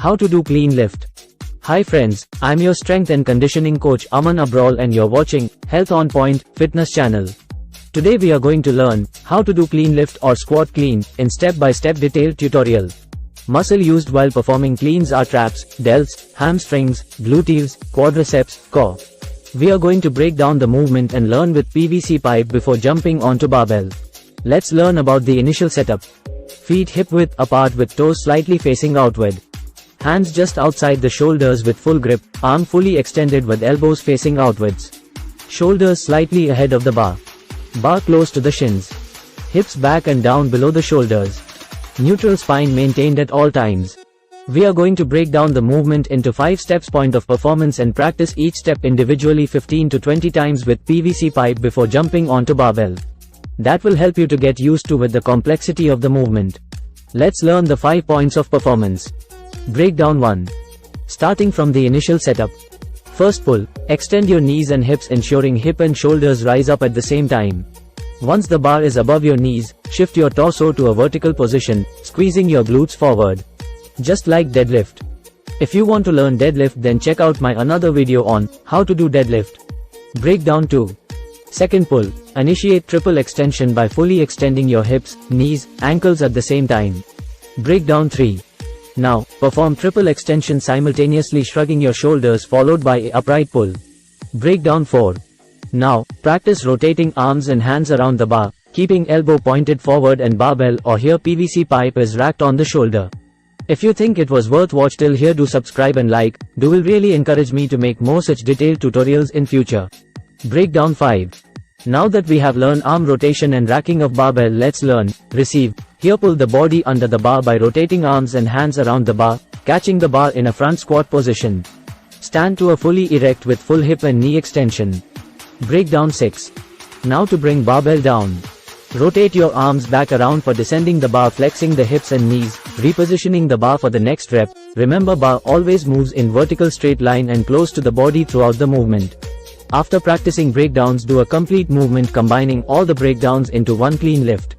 How to do clean lift. Hi friends, I'm your strength and conditioning coach Aman Abrol and you're watching Health on Point Fitness channel. Today we are going to learn how to do clean lift or squat clean in step-by-step detailed tutorial. Muscle used while performing cleans are traps, delts, hamstrings, gluteus, quadriceps, core. We are going to break down the movement and learn with PVC pipe before jumping onto barbell. Let's learn about the initial setup. Feet hip width apart with toes slightly facing outward. Hands just outside the shoulders with full grip, arm fully extended with elbows facing outwards. Shoulders slightly ahead of the bar. Bar close to the shins. Hips back and down below the shoulders. Neutral spine maintained at all times. We are going to break down the movement into 5 steps point of performance and practice each step individually 15 to 20 times with PVC pipe before jumping onto barbell. That will help you to get used to with the complexity of the movement. Let's learn the 5 points of performance. Breakdown 1. Starting from the initial setup. First pull, extend your knees and hips ensuring hip and shoulders rise up at the same time. Once the bar is above your knees, shift your torso to a vertical position, squeezing your glutes forward. Just like deadlift. If you want to learn deadlift then check out my another video on how to do deadlift. Breakdown 2. Second pull, initiate triple extension by fully extending your hips, knees, ankles at the same time. Breakdown 3. Now, perform triple extension simultaneously shrugging your shoulders followed by a upright pull. Breakdown 4. Now, practice rotating arms and hands around the bar, keeping elbow pointed forward and barbell or here PVC pipe is racked on the shoulder. If you think it was worth watch till here, do subscribe and like, will really encourage me to make more such detailed tutorials in future. Breakdown 5. Now that we have learned arm rotation and racking of barbell, let's learn receive. Here pull the body under the bar by rotating arms and hands around the bar, catching the bar in a front squat position. Stand to a fully erect with full hip and knee extension. Breakdown 6. Now to bring barbell down. Rotate your arms back around for descending the bar, flexing the hips and knees, repositioning the bar for the next rep. Remember, bar always moves in vertical straight line and close to the body throughout the movement. After practicing breakdowns, do a complete movement combining all the breakdowns into one clean lift.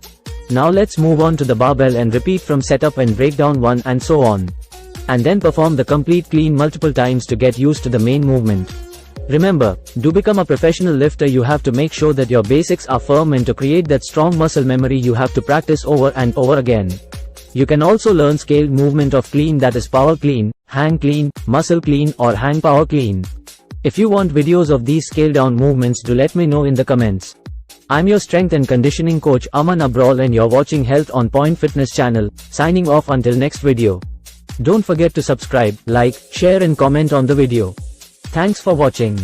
Now let's move on to the barbell and repeat from setup and breakdown 1 and so on. And then perform the complete clean multiple times to get used to the main movement. Remember, to become a professional lifter you have to make sure that your basics are firm, and to create that strong muscle memory you have to practice over and over again. You can also learn scaled movement of clean, that is power clean, hang clean, muscle clean or hang power clean. If you want videos of these scaled down movements, do let me know in the comments. I'm your strength and conditioning coach Aman Abrol and you're watching Health on Point Fitness channel, signing off until next video. Don't forget to subscribe, like, share and comment on the video. Thanks for watching.